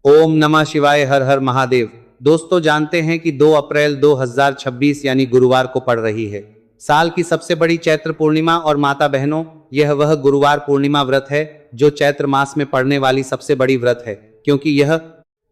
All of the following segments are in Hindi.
ओम नमः शिवाय, हर हर महादेव। दोस्तों, जानते हैं कि 2 अप्रैल 2026 यानी गुरुवार को पड़ रही है साल की सबसे बड़ी चैत्र पूर्णिमा। और माता बहनों, यह वह गुरुवार पूर्णिमा व्रत है जो चैत्र मास में पड़ने वाली सबसे बड़ी व्रत है, क्योंकि यह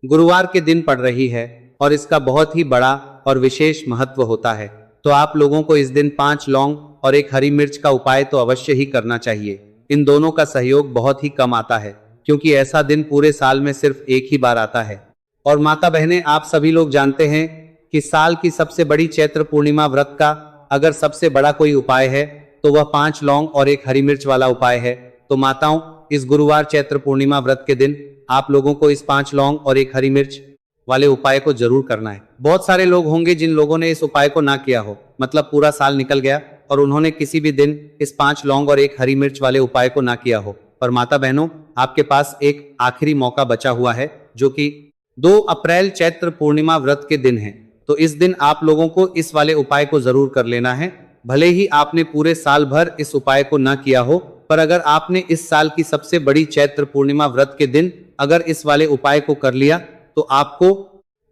गुरुवार के दिन पड़ रही है और इसका बहुत ही बड़ा और विशेष महत्व होता है। तो आप लोगों को इस दिन 5 लौंग और 1 हरी मिर्च का उपाय तो अवश्य ही करना चाहिए। इन दोनों का सहयोग बहुत ही कम आता है, क्योंकि ऐसा दिन पूरे साल में सिर्फ एक ही बार आता है। और माता बहनें, आप सभी लोग जानते हैं कि साल की सबसे बड़ी चैत्र पूर्णिमा व्रत का अगर सबसे बड़ा कोई उपाय है तो वह 5 लौंग और 1 हरी मिर्च वाला उपाय है। तो माताओं, इस गुरुवार चैत्र पूर्णिमा व्रत के दिन आप लोगों को इस 5 लौंग और 1 हरी मिर्च वाले उपाय को जरूर करना है। बहुत सारे लोग होंगे जिन लोगों ने इस उपाय को ना किया हो, मतलब पूरा साल निकल गया और उन्होंने किसी भी दिन इस 5 लौंग और 1 हरी मिर्च वाले उपाय को ना किया हो। पर माता बहनों, आपके पास एक आखिरी मौका बचा हुआ है, जो कि 2 अप्रैल चैत्र पूर्णिमा व्रत के दिन है। तो इस दिन आप लोगों को इस वाले उपाय को जरूर कर लेना है। भले ही आपने पूरे साल भर इस उपाय को ना किया हो, पर अगर आपने इस साल की सबसे बड़ी चैत्र पूर्णिमा व्रत के दिन अगर इस वाले उपाय को कर लिया तो आपको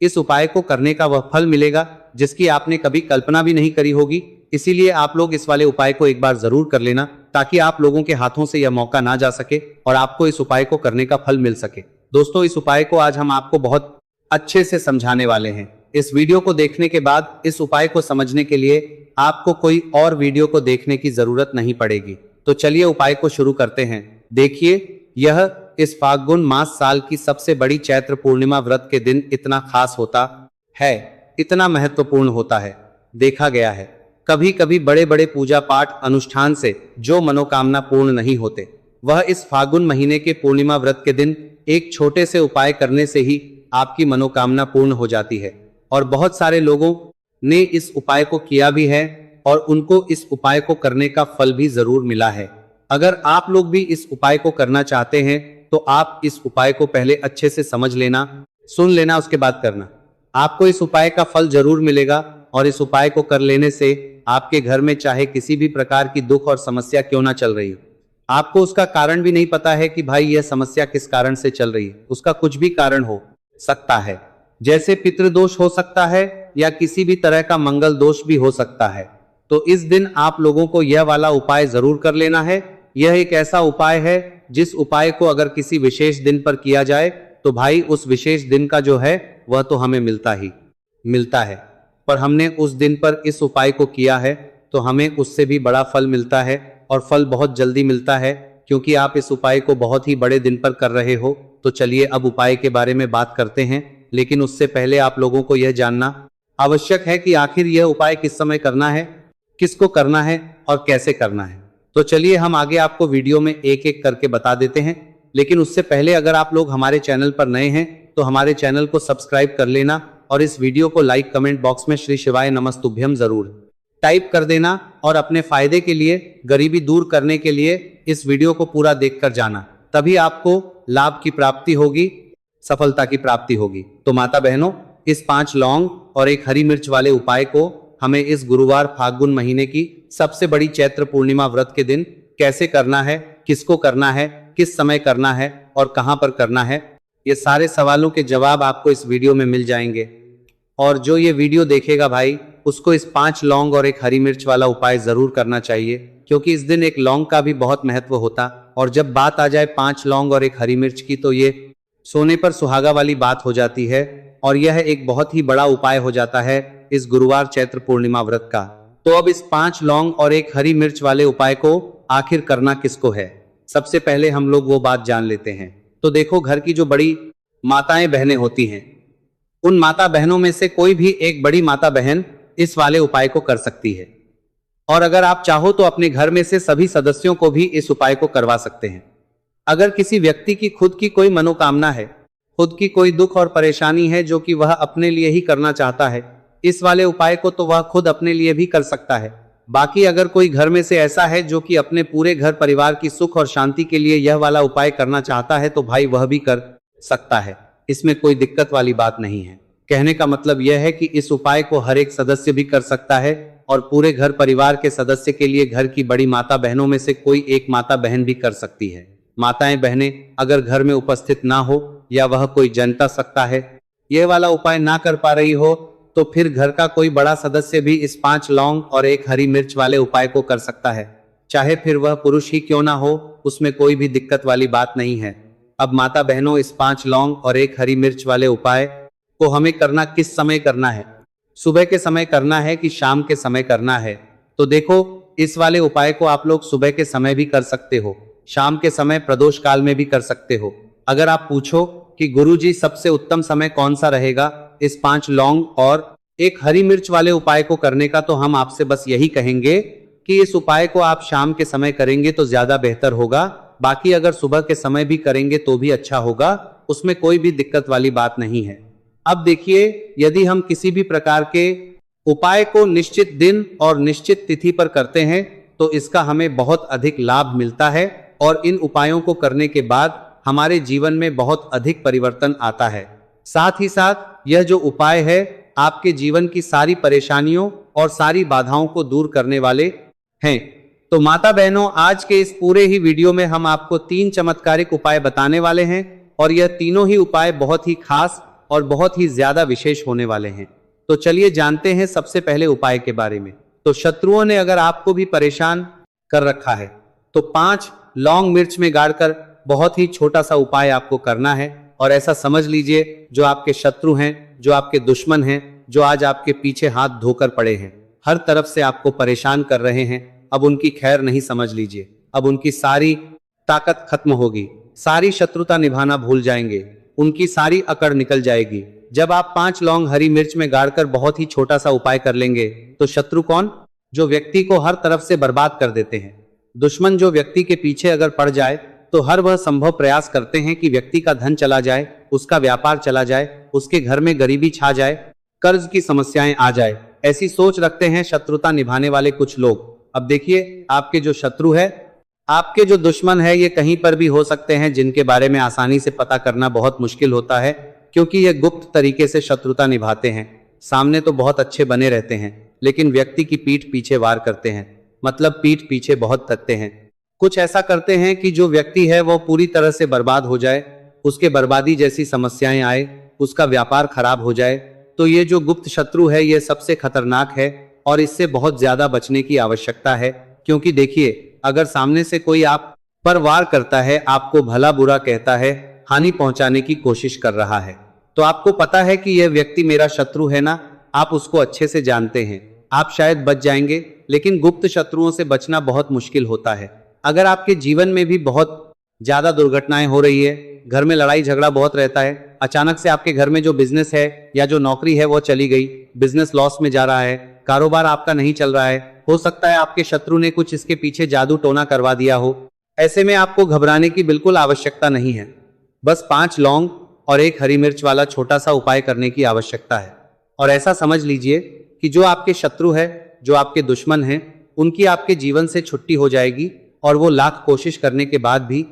इस उपाय को करने का वह फल मिलेगा जिसकी आपने कभी कल्पना भी नहीं करी होगी। इसीलिए आप लोग इस वाले उपाय को एक बार जरूर कर लेना, ताकि आप लोगों के हाथों से यह मौका ना जा सके और आपको इस उपाय को करने का फल मिल सके। दोस्तों, इस उपाय को आज हम आपको बहुत अच्छे से समझाने वाले हैं। इस वीडियो को देखने के बाद इस उपाय को समझने के लिए आपको कोई और वीडियो को देखने की जरूरत नहीं पड़ेगी। तो चलिए उपाय को शुरू करते हैं। देखिए, यह इस फाल्गुन मास साल की सबसे बड़ी चैत्र पूर्णिमा व्रत के दिन इतना खास होता है, इतना महत्वपूर्ण होता है। देखा गया है कभी कभी बड़े बड़े पूजा पाठ अनुष्ठान से जो मनोकामना पूर्ण नहीं होते, वह इस फाल्गुन महीने के पूर्णिमा व्रत के दिन एक छोटे से उपाय करने से ही आपकी मनोकामना पूर्ण हो जाती है। और बहुत सारे लोगों ने इस उपाय को किया भी है और उनको इस उपाय को करने का फल भी जरूर मिला है। अगर आप लोग भी इस उपाय को करना चाहते हैं तो आप इस उपाय को पहले अच्छे से समझ लेना, सुन लेना, उसके बाद करना। आपको इस उपाय का फल जरूर मिलेगा और इस उपाय को कर लेने से आपके घर में चाहे किसी भी प्रकार की दुख और समस्या क्यों ना चल रही हो, आपको उसका कारण भी नहीं पता है कि भाई यह समस्या किस कारण से चल रही है, उसका कुछ भी कारण हो सकता है, जैसे पितृदोष हो सकता है या किसी भी तरह का मंगल दोष भी हो सकता है। तो इस दिन आप लोगों को यह वाला उपाय जरूर कर लेना है। यह एक ऐसा उपाय है जिस उपाय को अगर किसी विशेष दिन पर किया जाए तो भाई उस विशेष दिन का जो है वह तो हमें मिलता ही मिलता है, पर हमने उस दिन पर इस उपाय को किया है तो हमें उससे भी बड़ा फल मिलता है और फल बहुत जल्दी मिलता है, क्योंकि आप इस उपाय को बहुत ही बड़े दिन पर कर रहे हो। तो चलिए अब उपाय के बारे में बात करते हैं, लेकिन उससे पहले आप लोगों को यह जानना आवश्यक है कि आखिर यह उपाय किस समय करना है, किसको करना है और कैसे करना है। तो चलिए हम आगे आपको वीडियो में एक एक करके बता देते हैं। लेकिन उससे पहले अगर आप लोग हमारे चैनल पर नए हैं तो हमारे चैनल को सब्सक्राइब कर लेना और इस वीडियो को लाइक, कमेंट बॉक्स में श्री शिवाय नमस्तुभ्यम जरूर टाइप कर देना। और अपने फायदे के लिए, गरीबी दूर करने के लिए इस वीडियो को पूरा देखकर जाना, तभी आपको लाभ की प्राप्ति होगी, सफलता की प्राप्ति होगी। तो माता बहनों, इस 5 लौंग और 1 हरी मिर्च वाले उपाय को हमें इस गुरुवार फाल्गुन महीने की सबसे बड़ी चैत्र पूर्णिमा व्रत के दिन कैसे करना है, किसको करना है, किस समय करना है और कहां पर करना है, ये सारे सवालों के जवाब आपको इस वीडियो में मिल जाएंगे। और जो ये वीडियो देखेगा भाई, उसको इस 5 लौंग और 1 हरी मिर्च वाला उपाय जरूर करना चाहिए, क्योंकि इस दिन 1 लौंग का भी बहुत महत्व होता। और जब बात आ जाए 5 लौंग और 1 हरी मिर्च की, तो ये सोने पर सुहागा वाली बात हो जाती है और यह एक बहुत ही बड़ा उपाय हो जाता है इस गुरुवार चैत्र पूर्णिमा व्रत का। तो अब इस 5 लौंग और 1 हरी मिर्च वाले उपाय को आखिर करना किसको है, सबसे पहले हम लोग वो बात जान लेते हैं। तो देखो, घर की जो बड़ी माताएं बहनें होती हैं, उन माता बहनों में से कोई भी एक बड़ी माता बहन इस वाले उपाय को कर सकती है। और अगर आप चाहो तो अपने घर में से सभी सदस्यों को भी इस उपाय को करवा सकते हैं। अगर किसी व्यक्ति की खुद की कोई मनोकामना है, खुद की कोई दुख और परेशानी है जो कि वह अपने लिए ही करना चाहता है, इस वाले उपाय को तो वह खुद अपने लिए भी कर सकता है। बाकी अगर कोई घर में से ऐसा है जो कि अपने पूरे घर परिवार की सुख और शांति के लिए यह वाला उपाय करना चाहता है, तो भाई वह भी कर सकता है, इसमें कोई दिक्कत वाली बात नहीं है। कहने का मतलब यह है कि इस उपाय को हर एक सदस्य भी कर सकता है और पूरे घर परिवार के सदस्य के लिए घर की बड़ी माता बहनों में से कोई एक माता बहन भी कर सकती है। माताएं बहनें अगर घर में उपस्थित ना हो या वह कोई जनता सकता है। यह वाला उपाय ना कर पा रही हो तो फिर घर का कोई बड़ा सदस्य भी इस 5 लौंग और 1 हरी मिर्च वाले उपाय को कर सकता है, चाहे फिर वह पुरुष ही क्यों ना हो, उसमें कोई भी दिक्कत वाली बात नहीं है। अब माता बहनों, इस 5 लौंग और 1 हरी मिर्च वाले उपाय को हमें करना किस समय करना है? सुबह के समय करना है कि शाम के समय करना है? तो देखो, इस वाले उपाय को आप लोग सुबह के समय भी कर सकते हो, शाम के समय प्रदोष काल में भी कर सकते हो। अगर आप पूछो कि गुरुजी सबसे उत्तम समय कौन सा रहेगा इस 5 लौंग और 1 हरी मिर्च वाले उपाय को करने का, तो हम आपसे बस यही कहेंगे कि इस उपाय को आप शाम के समय करेंगे तो ज्यादा बेहतर होगा। बाकी अगर सुबह के समय भी करेंगे तो भी अच्छा होगा, उसमें कोई भी दिक्कत वाली बात नहीं है। अब देखिए, यदि हम किसी भी प्रकार के उपाय को निश्चित दिन और निश्चित तिथि पर करते हैं तो इसका हमें बहुत अधिक लाभ मिलता है और इन उपायों को करने के बाद हमारे जीवन में बहुत अधिक परिवर्तन आता है। साथ ही साथ यह जो उपाय है आपके जीवन की सारी परेशानियों और सारी बाधाओं को दूर करने वाले हैं। तो माता बहनों, आज के इस पूरे ही वीडियो में हम आपको 3 चमत्कारिक उपाय बताने वाले हैं और यह तीनों ही उपाय बहुत ही खास और बहुत ही ज्यादा विशेष होने वाले हैं। तो चलिए जानते हैं सबसे पहले उपाय के बारे में। तो शत्रुओं ने अगर आपको भी परेशान कर रखा है तो 5 लौंग मिर्च में गाड़कर बहुत ही छोटा सा उपाय आपको करना है। और ऐसा समझ लीजिए, जो आपके शत्रु हैं, जो आपके दुश्मन हैं, जो आज आपके पीछे हाथ धोकर पड़े हैं, हर तरफ से आपको परेशान कर रहे हैं, अब उनकी खैर नहीं समझ लीजिए। अब उनकी सारी ताकत खत्म होगी, सारी शत्रुता निभाना भूल जाएंगे, उनकी सारी अकड़ निकल जाएगी। जब आप 5 लौंग हरी मिर्च में गाड़कर बहुत ही छोटा सा उपाय कर लेंगे तो शत्रु कौन? जो व्यक्ति को हर तरफ से बर्बाद कर देते हैं। दुश्मन जो व्यक्ति के पीछे अगर पड़ जाए तो हर वह संभव प्रयास करते हैं कि व्यक्ति का धन चला जाए, उसका व्यापार चला जाए, उसके घर में गरीबी छा जाए, कर्ज की समस्याएं आ जाए। ऐसी सोच रखते हैं शत्रुता निभाने वाले कुछ लोग। अब देखिए, आपके जो शत्रु है, आपके जो दुश्मन है, ये कहीं पर भी हो सकते हैं, जिनके बारे में आसानी से पता करना बहुत मुश्किल होता है, क्योंकि ये गुप्त तरीके से शत्रुता निभाते हैं। सामने तो बहुत अच्छे बने रहते हैं, लेकिन व्यक्ति की पीठ पीछे वार करते हैं, मतलब पीठ पीछे बहुत थकते हैं। कुछ ऐसा करते हैं कि जो व्यक्ति है वो पूरी तरह से बर्बाद हो जाए, उसके बर्बादी जैसी समस्याएं आए, उसका व्यापार खराब हो जाए। तो ये जो गुप्त शत्रु है ये सबसे खतरनाक है और इससे बहुत ज्यादा बचने की आवश्यकता है। क्योंकि देखिए, अगर सामने से कोई आप पर वार करता है, आपको भला बुरा कहता है, हानि पहुंचाने की कोशिश कर रहा है, तो आपको पता है कि यह व्यक्ति मेरा शत्रु है ना, आप उसको अच्छे से जानते हैं, आप शायद बच जाएंगे। लेकिन गुप्त शत्रुओं से बचना बहुत मुश्किल होता है। अगर आपके जीवन में भी बहुत ज्यादा दुर्घटनाएं हो रही है, घर में लड़ाई झगड़ा बहुत रहता है, अचानक से आपके घर में जो बिजनेस है या जो नौकरी है वो चली गई, बिजनेस लॉस में जा रहा है, कारोबार आपका नहीं चल रहा है, हो सकता है आपके शत्रु ने कुछ इसके पीछे जादू टोना करवा दिया हो। ऐसे में आपको घबराने की बिल्कुल आवश्यकता नहीं है। बस 5 लौंग और 1 हरी मिर्च वाला छोटा सा उपाय करने की आवश्यकता है। और ऐसा समझ लीजिए कि जो आपके शत्रु है, जो आपके दुश्मन हैं, उनकी आपके जीवन से छुट्टी हो जाएगी और वो लाख कोशिश करने के बाद भी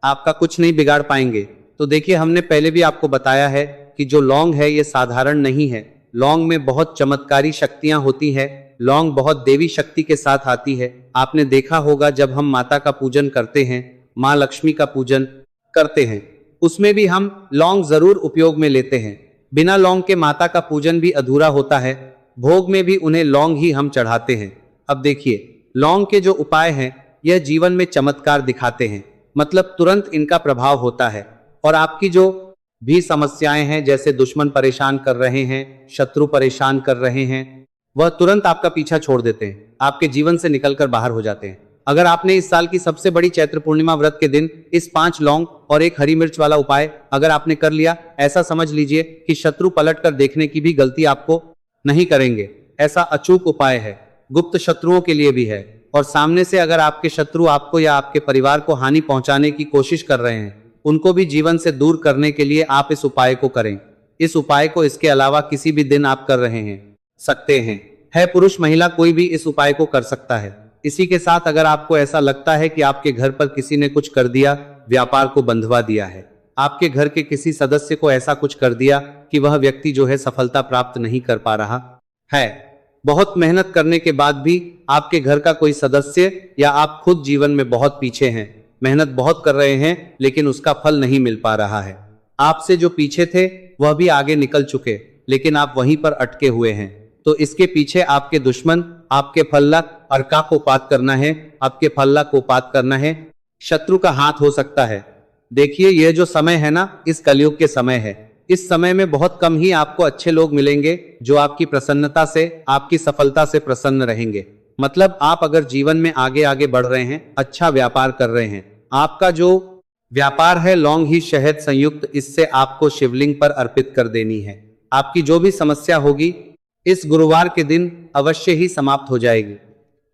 आपका कुछ नहीं बिगाड़ पाएंगे। तो देखिए, हमने पहले भी आपको बताया है कि जो लौंग है ये साधारण नहीं है। लौंग में बहुत चमत्कारी शक्तियां होती है। लौंग बहुत देवी शक्ति के साथ आती है। आपने देखा होगा, जब हम माता का पूजन करते हैं, माँ लक्ष्मी का पूजन करते हैं, उसमें भी हम लौंग जरूर उपयोग में लेते हैं। बिना लौंग के माता का पूजन भी अधूरा होता है। भोग में भी उन्हें लौंग ही हम चढ़ाते हैं। अब देखिए, लौंग के जो उपाय हैं यह जीवन में चमत्कार दिखाते हैं, मतलब तुरंत इनका प्रभाव होता है और आपकी जो भी समस्याएं हैं, जैसे दुश्मन परेशान कर रहे हैं, शत्रु परेशान कर रहे हैं, वह तुरंत आपका पीछा छोड़ देते हैं, आपके जीवन से निकलकर बाहर हो जाते हैं। अगर आपने इस साल की सबसे बड़ी चैत्र पूर्णिमा व्रत के दिन इस 5 लौंग और 1 हरी मिर्च वाला उपाय अगर आपने कर लिया, ऐसा समझ लीजिए कि शत्रु पलट कर देखने की भी गलती आपको नहीं करेंगे। ऐसा अचूक उपाय है, गुप्त शत्रुओं के लिए भी है। और सामने से अगर आपके शत्रु आपको या आपके परिवार को हानि पहुंचाने की कोशिश कर रहे हैं, उनको भी जीवन से दूर करने के लिए आप इस उपाय को करें। इस उपाय को इसके अलावा किसी भी दिन आप कर रहे हैं, सकते हैं, है पुरुष महिला कोई भी इस उपाय को कर सकता है। इसी के साथ अगर आपको ऐसा लगता है कि आपके घर पर किसी ने कुछ कर दिया, व्यापार को बंधवा दिया है, आपके घर के किसी सदस्य को ऐसा कुछ कर दिया कि वह व्यक्ति जो है सफलता प्राप्त नहीं कर पा रहा है, बहुत मेहनत करने के बाद भी आपके घर का कोई सदस्य या आप खुद जीवन में बहुत पीछे हैं, मेहनत बहुत कर रहे हैं लेकिन उसका फल नहीं मिल पा रहा है, आपसे जो पीछे थे वह भी आगे निकल चुके, लेकिन आप वहीं पर अटके हुए हैं। तो इसके पीछे आपके दुश्मन, आपके फल्ला अर्का को पात करना है, आपके फल्ला को पात करना है, शत्रु का हाथ हो सकता है। देखिए, यह जो समय है ना, इस कलयुग के समय है। इस समय में बहुत कम ही आपको अच्छे लोग मिलेंगे जो आपकी प्रसन्नता से, आपकी सफलता से प्रसन्न रहेंगे। मतलब आप अगर जीवन में आगे आगे बढ़ रहे हैं, अच्छा व्यापार कर रहे हैं, आपका जो व्यापार है लौंग ही शहद संयुक्त, इससे आपको शिवलिंग पर अर्पित कर देनी है। आपकी जो भी समस्या होगी इस गुरुवार के दिन अवश्य ही समाप्त हो जाएगी।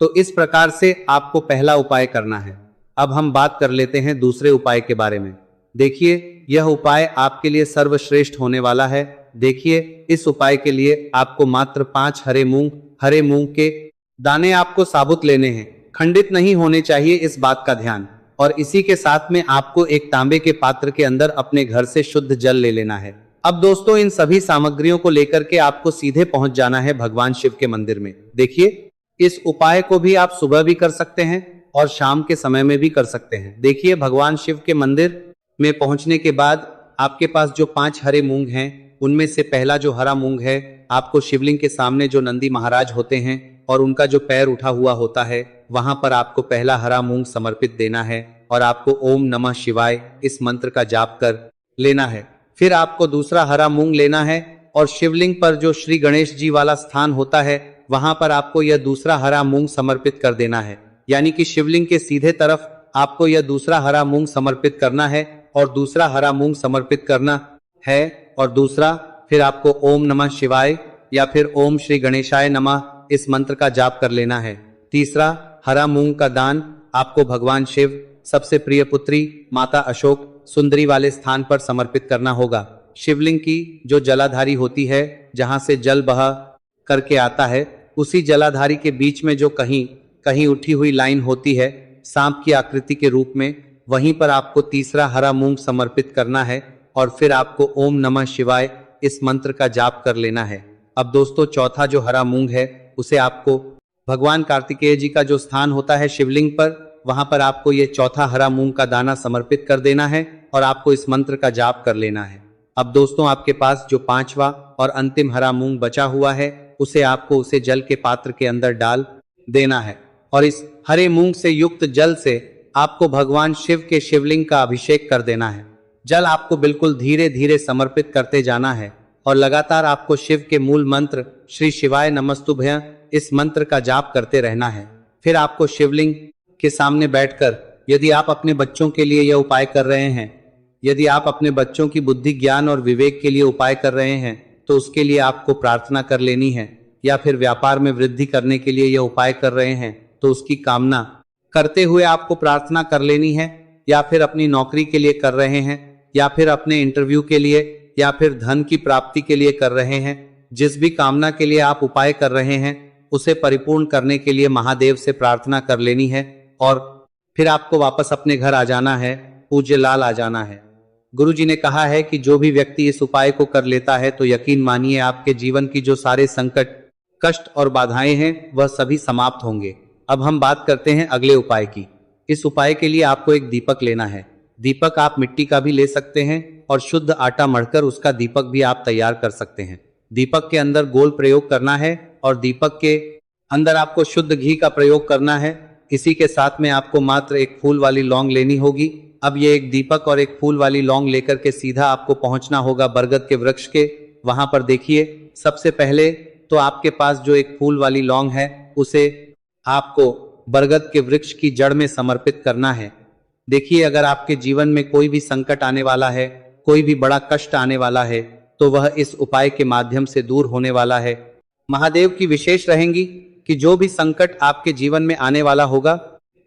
तो इस प्रकार से आपको पहला उपाय करना है। अब हम बात कर लेते हैं दूसरे उपाय के बारे में। देखिए, यह उपाय आपके लिए सर्वश्रेष्ठ होने वाला है। देखिए, इस उपाय के लिए आपको मात्र 5 हरे मूंग के दाने आपको साबुत लेने हैं, खंडित नहीं होने चाहिए, इस बात का ध्यान। और इसी के साथ में आपको एक तांबे के पात्र के अंदर अपने घर से शुद्ध जल ले लेना है। अब दोस्तों, इन सभी सामग्रियों को लेकर के आपको सीधे पहुंच जाना है भगवान शिव के मंदिर में। देखिए, इस उपाय को भी आप सुबह भी कर सकते हैं और शाम के समय में भी कर सकते हैं। देखिए, भगवान शिव के मंदिर में पहुंचने के बाद आपके पास जो 5 हरे मूंग हैं, उनमें से पहला जो हरा मूंग है, आपको शिवलिंग के सामने जो नंदी महाराज होते हैं और उनका जो पैर उठा हुआ होता है, वहां पर आपको पहला हरा मूंग समर्पित देना है और आपको ओम नमः शिवाय इस मंत्र का जाप कर लेना है। फिर आपको दूसरा हरा मूंग लेना है और शिवलिंग पर जो श्री गणेश जी वाला स्थान होता है, वहां पर आपको यह दूसरा हरा मूंग समर्पित कर देना है। यानी कि शिवलिंग के सीधे तरफ आपको यह दूसरा हरा मूंग समर्पित करना है और दूसरा हरा मूंग समर्पित करना है और दूसरा फिर आपको ओम नमः शिवाय या फिर ओम श्री गणेशाय नमः इस मंत्र का जाप कर लेना है। तीसरा हरा मूंग का दान आपको भगवान शिव सबसे प्रिय पुत्री माता अशोक सुंदरी वाले स्थान पर समर्पित करना होगा। शिवलिंग की जो जलाधारी होती है, जहां से जल बह करके आता है, उसी जलाधारी के बीच में जो कहीं कहीं उठी हुई लाइन होती है सांप की आकृति के रूप में, वहीं पर आपको तीसरा हरा मूंग समर्पित करना है और फिर आपको ओम नमः शिवाय इस मंत्र का जाप कर लेना है। अब दोस्तों, चौथा जो हरा मूंग है उसे आपको भगवान कार्तिकेय जी का जो स्थान होता है शिवलिंग पर, वहां पर आपको ये चौथा हरा मूंग का दाना समर्पित कर देना है और आपको इस मंत्र का जाप कर लेना है। अब दोस्तों, आपके पास जो 5वां और अंतिम हरा मूंग बचा हुआ है, उसे जल के पात्र के अंदर डाल देना है और इस हरे मूंग से युक्त जल से आपको भगवान शिव के शिवलिंग का अभिषेक कर देना है। जल आपको बिल्कुल धीरे धीरे समर्पित करते जाना है और लगातार आपको शिव के मूल मंत्र श्री शिवाय नमस्तुभ्यं इस मंत्र का जाप करते रहना है। फिर आपको शिवलिंग के सामने बैठकर, यदि आप अपने बच्चों के लिए यह उपाय कर रहे हैं, यदि आप अपने बच्चों की बुद्धि ज्ञान और विवेक के लिए उपाय कर रहे हैं, तो उसके लिए आपको प्रार्थना कर लेनी है। या फिर व्यापार में वृद्धि करने के लिए यह उपाय कर रहे हैं, तो उसकी कामना करते हुए आपको प्रार्थना कर लेनी है। या फिर अपनी नौकरी के लिए कर रहे हैं, या फिर अपने इंटरव्यू के लिए, या फिर धन की प्राप्ति के लिए कर रहे हैं, जिस भी कामना के लिए आप उपाय कर रहे हैं, उसे परिपूर्ण करने के लिए महादेव से प्रार्थना कर लेनी है और फिर आपको वापस अपने घर आ जाना है, पूज्य लाल आ जाना है। गुरु जी ने कहा है कि जो भी व्यक्ति इस उपाय को कर लेता है, तो यकीन मानिए आपके जीवन की जो सारे संकट, कष्ट और बाधाएं हैं, वह सभी समाप्त होंगे। अब हम बात करते हैं अगले उपाय की। इस उपाय के लिए आपको एक दीपक लेना है। दीपक आप मिट्टी का भी ले सकते हैं और शुद्ध आटा मढ़कर उसका दीपक भी आप तैयार कर सकते हैं। दीपक के अंदर गोल प्रयोग करना है और दीपक के अंदर आपको शुद्ध घी का प्रयोग करना है। इसी के साथ में आपको मात्र एक फूल वाली लौंग लेनी होगी। अब ये एक दीपक और एक फूल वाली लौंग लेकर के सीधा आपको पहुंचना होगा बरगद के वृक्ष के। वहां पर देखिए, सबसे पहले तो आपके पास जो एक फूल वाली लौंग है, उसे आपको बरगद के वृक्ष की जड़ में समर्पित करना है। देखिए, अगर आपके जीवन में कोई भी संकट आने वाला है, कोई भी बड़ा कष्ट आने वाला है, तो वह इस उपाय के माध्यम से दूर होने वाला है। महादेव की विशेष रहेंगी कि जो भी संकट आपके जीवन में आने वाला होगा,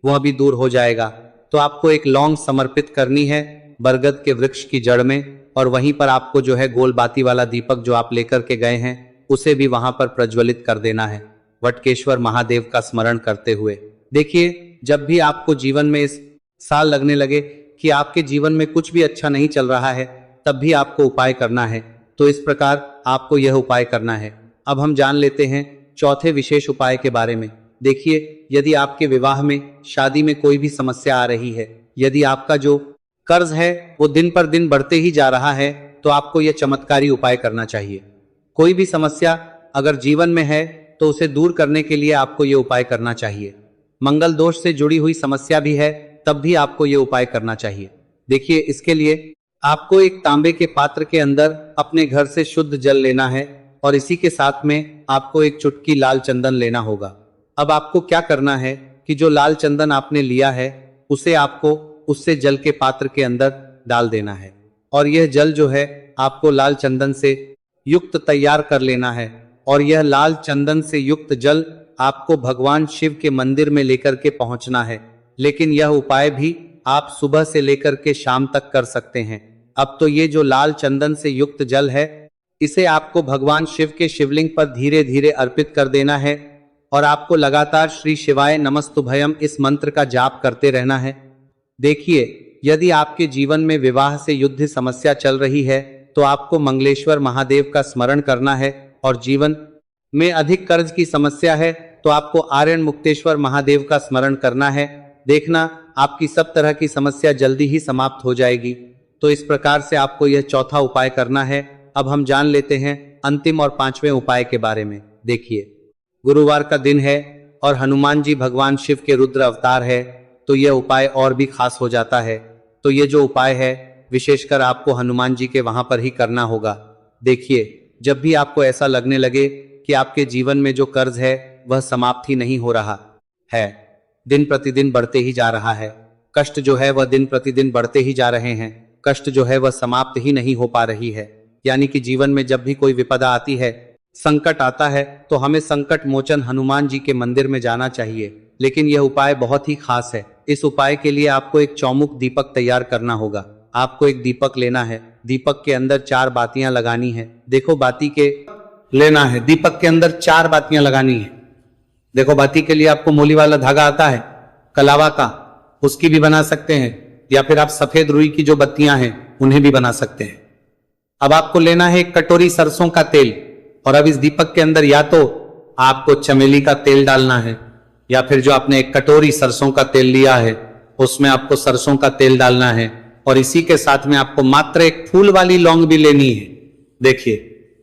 वह भी दूर हो जाएगा। तो आपको एक लौंग समर्पित करनी है बरगद के वृक्ष की जड़ में, और वहीं पर आपको जो है गोल बाती वाला दीपक जो आप लेकर के गए हैं, उसे भी वहां पर प्रज्वलित कर देना है, वटकेश्वर महादेव का स्मरण करते हुए। देखिए, जब भी आपको जीवन में इस साल लगने लगे कि आपके जीवन में कुछ भी अच्छा नहीं चल रहा है, तब भी आपको उपाय करना है। तो इस प्रकार आपको यह उपाय करना है। अब हम जान लेते हैं चौथे विशेष उपाय के बारे में। देखिए, यदि आपके विवाह में, शादी में कोई भी समस्या आ रही है, यदि आपका जो कर्ज है वो दिन पर दिन बढ़ते ही जा रहा है, तो आपको यह चमत्कारी उपाय करना चाहिए। कोई भी समस्या अगर जीवन में है तो उसे दूर करने के लिए आपको ये उपाय करना चाहिए। मंगल दोष से जुड़ी हुई समस्या भी है तब भी आपको ये उपाय करना चाहिए। देखिए, इसके लिए आपको एक तांबे के पात्र के अंदर अपने घर से शुद्ध जल लेना है और इसी के साथ में आपको एक चुटकी लाल चंदन लेना होगा। अब आपको क्या करना है कि जो लाल चंदन आपने लिया है उसे आपको उससे जल के पात्र के अंदर डाल देना है और यह जल जो है आपको लाल चंदन से युक्त तैयार कर लेना है और यह लाल चंदन से युक्त जल आपको भगवान शिव के मंदिर में लेकर के पहुंचना है। लेकिन यह उपाय भी आप सुबह से लेकर के शाम तक कर सकते हैं। अब तो ये जो लाल चंदन से युक्त जल है इसे आपको भगवान शिव के शिवलिंग पर धीरे धीरे अर्पित कर देना है और आपको लगातार श्री शिवाय नमस्तुभयम इस मंत्र का जाप करते रहना है। देखिए, यदि आपके जीवन में विवाह से युद्ध समस्या चल रही है तो आपको मंगलेश्वर महादेव का स्मरण करना है और जीवन में अधिक कर्ज की समस्या है तो आपको आर्यन मुक्तेश्वर महादेव का स्मरण करना है। देखना, आपकी सब तरह की समस्या जल्दी ही समाप्त हो जाएगी। तो इस प्रकार से आपको यह चौथा उपाय करना है। अब हम जान लेते हैं अंतिम और पांचवें उपाय के बारे में। देखिए, गुरुवार का दिन है और हनुमान जी भगवान शिव के रुद्र अवतार है तो यह उपाय और भी खास हो जाता है। तो ये जो उपाय है विशेषकर आपको हनुमान जी के वहां पर ही करना होगा। देखिए, जब भी आपको ऐसा लगने लगे कि आपके जीवन में जो कर्ज है वह समाप्त ही नहीं हो रहा है, दिन प्रतिदिन बढ़ते ही जा रहा है, कष्ट जो है वह दिन प्रतिदिन बढ़ते ही जा रहे हैं, कष्ट जो है वह समाप्त ही नहीं हो पा रही है, यानी कि जीवन में जब भी कोई विपदा आती है, संकट आता है तो हमें संकट मोचन हनुमान जी के मंदिर में जाना चाहिए। लेकिन यह उपाय बहुत ही खास है। इस उपाय के लिए आपको एक चौमुख दीपक तैयार करना होगा। आपको एक दीपक लेना है, दीपक के अंदर 4 बातियां लगानी है। देखो, बाती के लेना है, दीपक के अंदर 4 बातियां लगानी है। देखो, बाती के लिए आपको मोली वाला धागा आता है कलावा का, उसकी भी बना सकते हैं या फिर आप सफेद रुई की जो बत्तियां हैं उन्हें भी बना सकते हैं। अब आपको लेना है एक कटोरी सरसों का तेल और अब इस दीपक के अंदर या तो आपको चमेली का तेल डालना है या फिर जो आपने एक कटोरी सरसों का तेल लिया है उसमें आपको सरसों का तेल डालना है और इसी के साथ में आपको मात्र एक फूल वाली लौंग भी लेनी है। देखिए,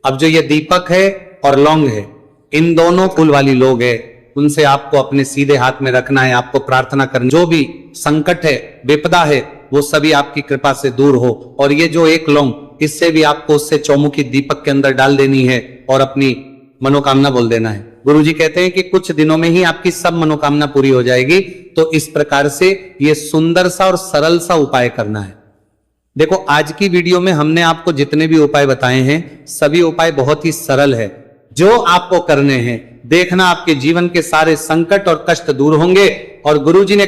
अब जो ये दीपक है और लौंग है, इन दोनों फूल वाली लोग है उनसे आपको अपने सीधे हाथ में रखना है। आपको प्रार्थना करनी, जो भी संकट है, विपदा है, वो सभी आपकी कृपा से दूर हो। और ये जो एक लौंग, इससे भी आपको उससे चौमुखी दीपक के अंदर डाल देनी है और अपनी मनोकामना बोल देना है। गुरुजी कहते हैं कि कुछ दिनों में ही आपकी सब मनोकामना पूरी हो जाएगी। तो इस प्रकार से ये सुंदर सा और सरल सा उपाय करना है। देखो, आज की वीडियो में हमने आपको जितने भी उपाय बताए हैं सभी उपाय बहुत ही सरल है। जो आपको करने हैं, देखना आपके जीवन के सारे संकट और कष्ट दूर होंगे और गुरुजी ने